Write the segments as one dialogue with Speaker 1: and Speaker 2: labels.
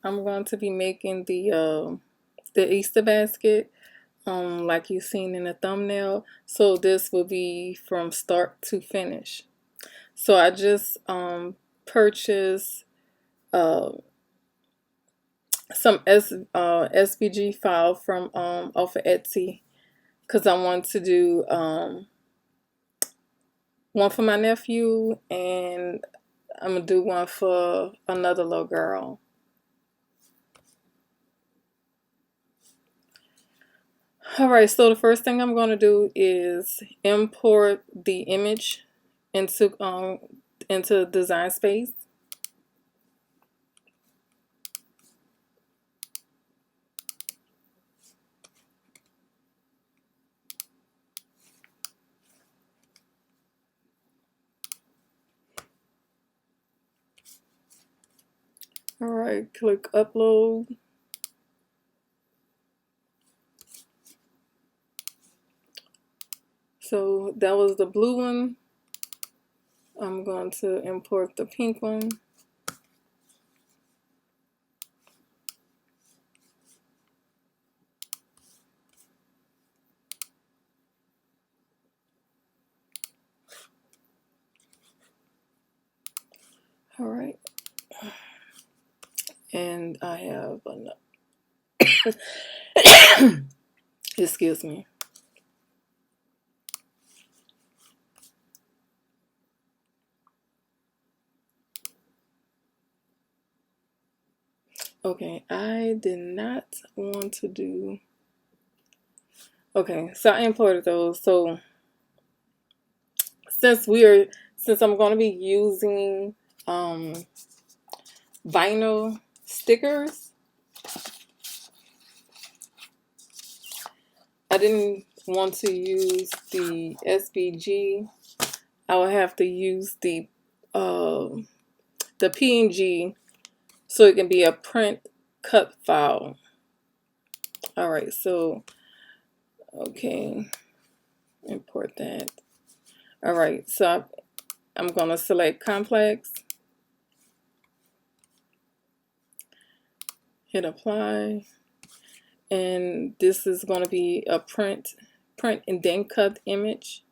Speaker 1: I'm going to be making the Easter basket, like you seen in the thumbnail. So this will be from start to finish. So I just purchased uh, some SVG file from off of Etsy, because I want to do one for my nephew, and I'm gonna do one for another little girl. Alright, so the first thing I'm gonna do is import the image into Design Space. Alright, click upload. So that was the blue one. I'm going to import the pink one. Alright. And I have another. Excuse me. Okay, I did not want to do. Okay, so I imported those. So since I'm going to be using vinyl stickers, I didn't want to use the SVG. I would have to use the PNG, so it can be a print cut file. Alright, so okay, import that. Alright, so I'm gonna select complex, hit apply, and this is gonna be a print and then cut image.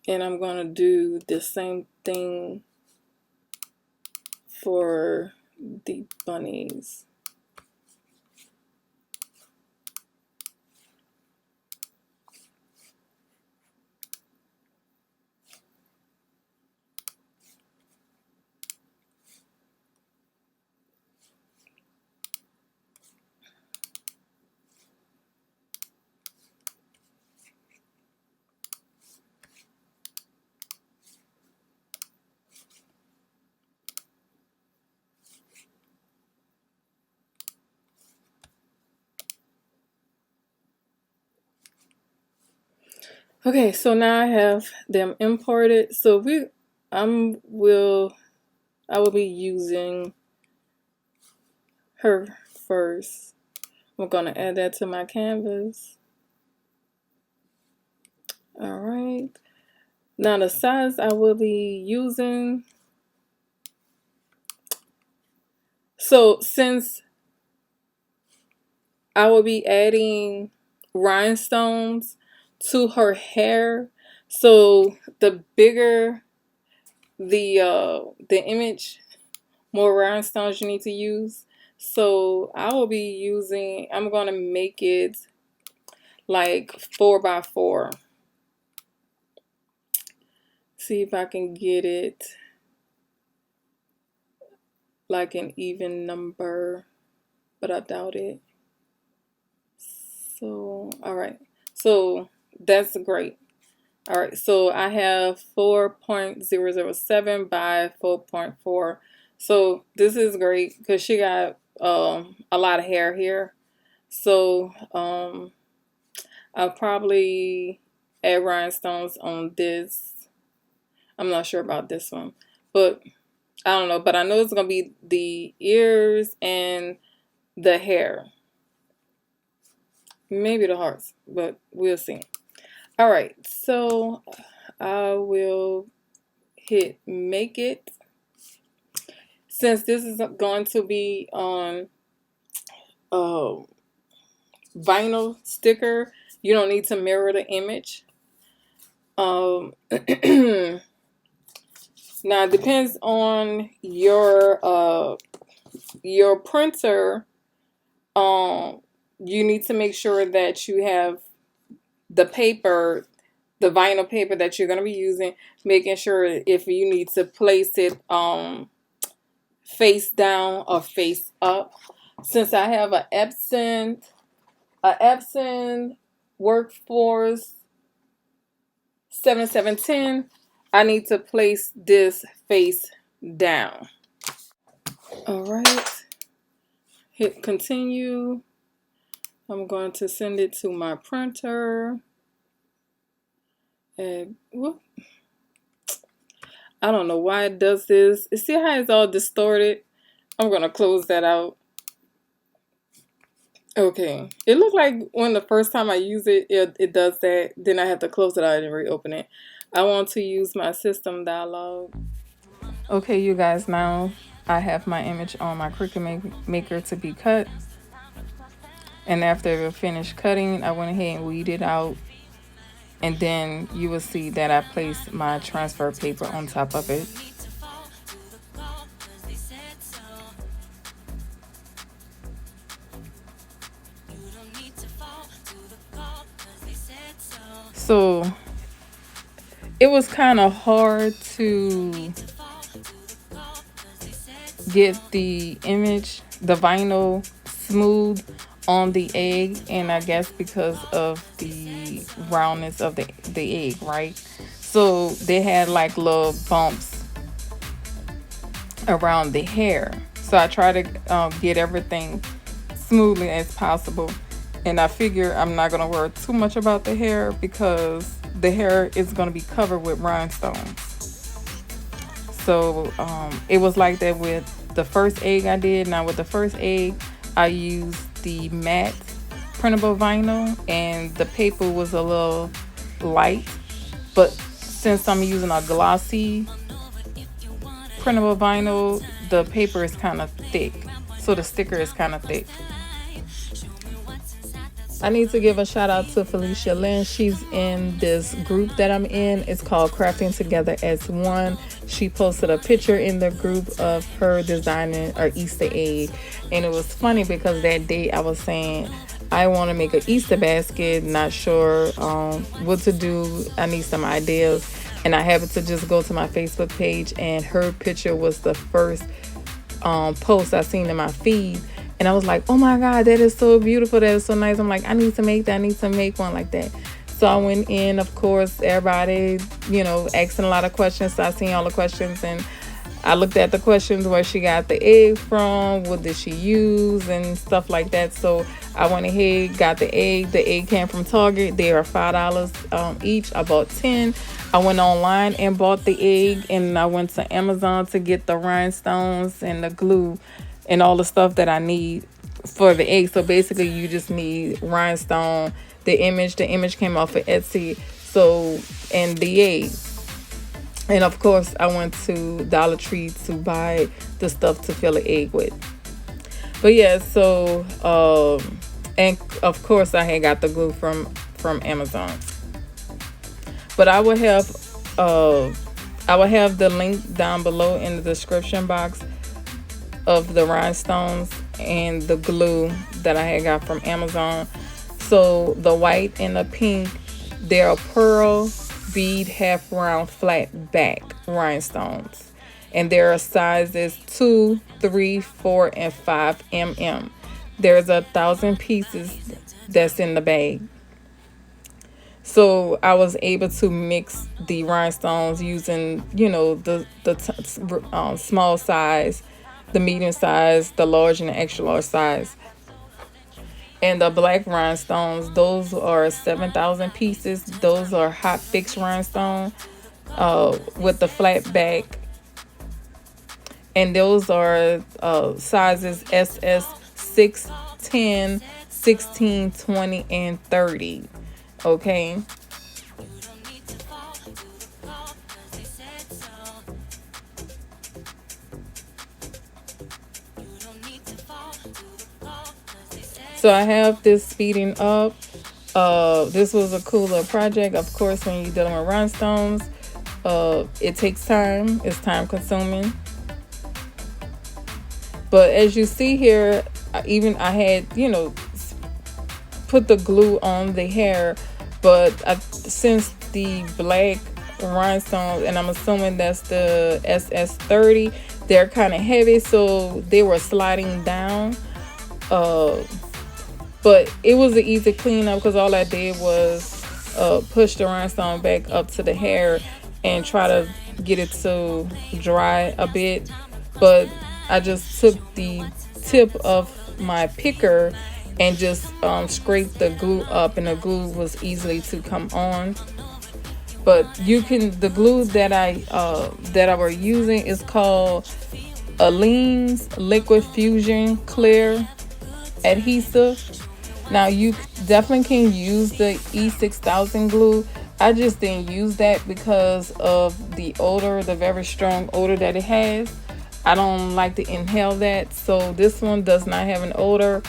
Speaker 1: And I'm gonna do the same thing for the bunnies. Okay, so now I have them imported. So I will be using her first. I'm gonna add that to my canvas. All right. Now the size I will be using. So since I will be adding rhinestones to her hair, so the bigger the image, more rhinestones you need to use. So I will be using, I'm gonna make it like 4x4. See if I can get it like an even number, but I doubt it. So alright, so that's great. Alright, so I have 4.007 by 4.4. So this is great because she got a lot of hair here. So I'll probably add rhinestones on this. I'm not sure about this one, but I don't know. But I know it's gonna be the ears and the hair. maybe the hearts, but we'll see. All right, so I will hit make it. Since this is going to be on uh, vinyl sticker, you don't need to mirror the image. Now it depends on your printer. You need to make sure that you have the paper, the vinyl paper that you're going to be using, making sure if you need to place it face down or face up. Since I have a Epson Workforce 7710, I need to place this face down. All right, hit continue. I'm going to send it to my printer. And whoop, I don't know why it does this. See how it's all distorted? I'm going to close that out. Okay. It looked like when the first time I use it, it does that. Then I have to close it out and reopen it. I want to use my system dialog. Okay, you guys, now I have my image on my Cricut Maker to be cut. And after I finished cutting, I went ahead and weeded it out. And then you will see that I placed my transfer paper on top of it. So it was kind of hard to get the image, the vinyl, smooth on the egg, and I guess because of the roundness of the egg, right? So they had like little bumps around the hair. So I try to get everything smoothly as possible. And I figure I'm not going to worry too much about the hair because the hair is going to be covered with rhinestones. So it was like that with the first egg I did. Now with the first egg, I used the matte printable vinyl and the paper was a little light. But since I'm using a glossy printable vinyl, the paper is kind of thick. So the sticker is kind of thick. I need to give a shout out to Felicia Lynn. She's in this group that I'm in. It's called Crafting Together as One. She posted a picture in the group of her designing an Easter egg. And it was funny because that day I was saying, I want to make an Easter basket. Not sure what to do. I need some ideas. And I happened to just go to my Facebook page and her picture was the first post I seen in my feed. And I was like, oh my God, that is so beautiful. That is so nice. I'm like, I need to make that. I need to make one like that. So I went in, of course, everybody, asking a lot of questions. So I seen all the questions and I looked at the questions where she got the egg from, what did she use and stuff like that. So I went ahead, got the egg. The egg came from Target. They are $5 each. I bought 10. I went online and bought the egg and I went to Amazon to get the rhinestones and the glue and all the stuff that I need for the egg. So basically you just need rhinestone, the image came off of Etsy, so, and the egg. And of course I went to Dollar Tree to buy the stuff to fill the egg with. But yeah, so and of course I had got the glue from Amazon. But I will have the link down below in the description box of the rhinestones and the glue that I had got from Amazon. So the white and the pink, they're pearl bead half round flat back rhinestones, and there are sizes 2, 3, 4, and 5 mm. There's 1,000 pieces that's in the bag. So I was able to mix the rhinestones using, the small size, the medium size, the large, and the extra large size. And the black rhinestones, those are 7,000 pieces. Those are hot fix rhinestone with the flat back. And those are sizes SS 6, 10, 16, 20, and 30. Okay. So I have this speeding up. This was a cool little project. Of course, when you're dealing with rhinestones, it takes time. It's time consuming. But as you see here, I had, put the glue on the hair, but since the black rhinestones, and I'm assuming that's the SS30, they're kind of heavy, so they were sliding down. But it was an easy cleanup because all I did was push the rhinestone back up to the hair and try to get it to dry a bit. But I just took the tip of my picker and just scraped the glue up, and the glue was easily to come on. But the glue that I were using is called Aleene's Liquid Fusion Clear Adhesive. Now you definitely can use the E6000 glue. I just didn't use that because of the odor, the very strong odor that it has. I don't like to inhale that, so this one does not have an odor,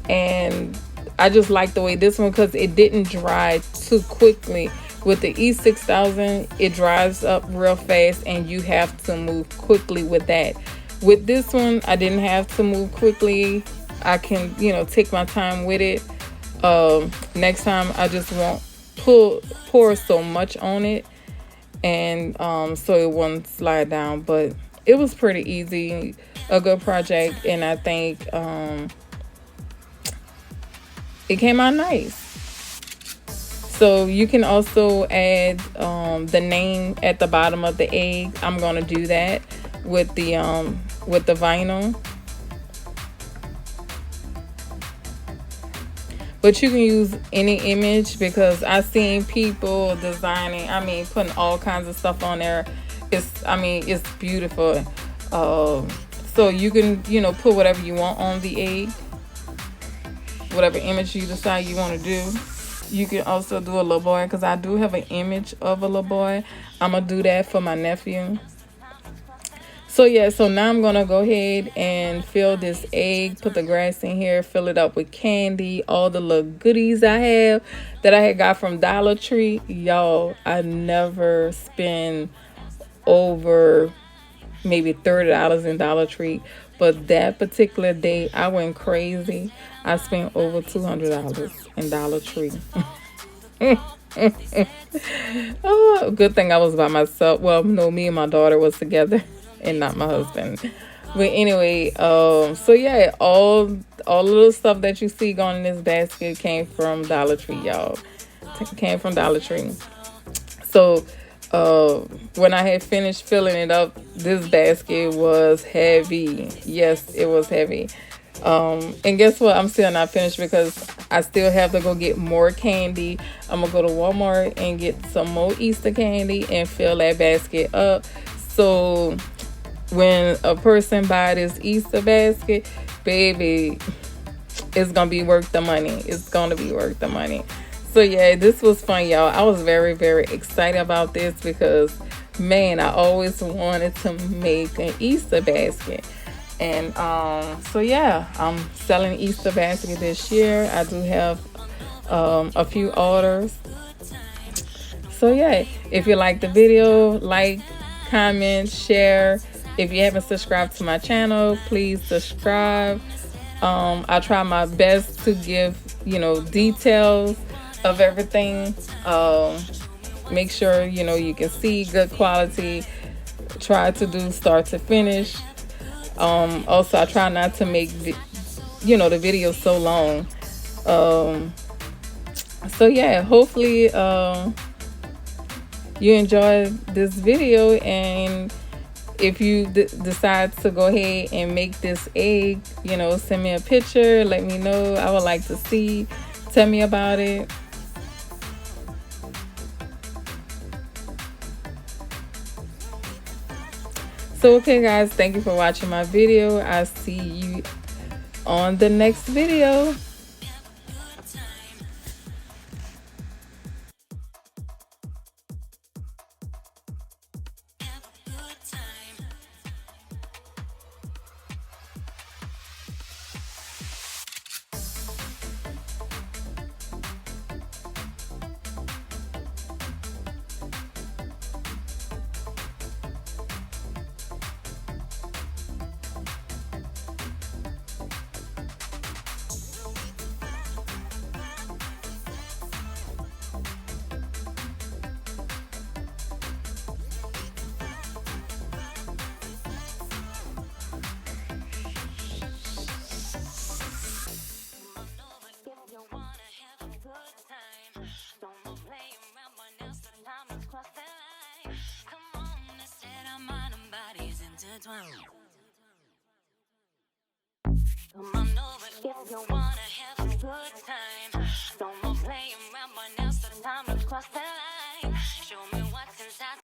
Speaker 1: and I just like the way this one, because it didn't dry too quickly. With the E6000, it dries up real fast and you have to move quickly with that. With this one, I didn't have to move quickly. I can, take my time with it. Next time I just won't pour so much on it, and so it won't slide down. But it was pretty easy, a good project, and I think it came out nice. So you can also add the name at the bottom of the egg. I'm gonna do that with the vinyl. But you can use any image, because I've seen people designing, putting all kinds of stuff on there. It's beautiful. So you can, put whatever you want on the egg, whatever image you decide you want to do. You can also do a little boy, because I do have an image of a little boy. I'm going to do that for my nephew. So yeah, so now I'm going to go ahead and fill this egg, put the grass in here, fill it up with candy, all the little goodies I have that I had got from Dollar Tree. Y'all, I never spend over maybe $30 in Dollar Tree, but that particular day I went crazy. I spent over $200 in Dollar Tree. Oh, good thing I was by myself. Well, no, me and my daughter was together and not my husband. But anyway, so yeah, all of the stuff that you see going in this basket came from Dollar Tree, y'all. Came from Dollar Tree. So when I had finished filling it up, this basket was heavy. Yes, it was heavy. And guess what? I'm still not finished, because I still have to go get more candy. I'm gonna go to Walmart and get some more Easter candy and fill that basket up. So when a person buy this Easter basket, baby, it's gonna be worth the money. It's gonna be worth the money. So yeah, this was fun, y'all. I was very, very excited about this, because man, I always wanted to make an Easter basket. And so yeah, I'm selling Easter basket this year. I do have a few orders. So yeah, if you like the video, like, comment, share. If you haven't subscribed to my channel, please subscribe. I try my best to give, details of everything. Make sure, you can see good quality. Try to do start to finish. Also, I try not to make, the video so long. So yeah, hopefully you enjoyed this video, and if you decide to go ahead and make this egg, send me a picture, let me know. I would like to see. Tell me about it. So okay guys, thank you for watching my video. I'll see you on the next video.
Speaker 2: Come on over if you wanna have a good time. No more playing around, but now's the time to cross the line. Show me what's inside.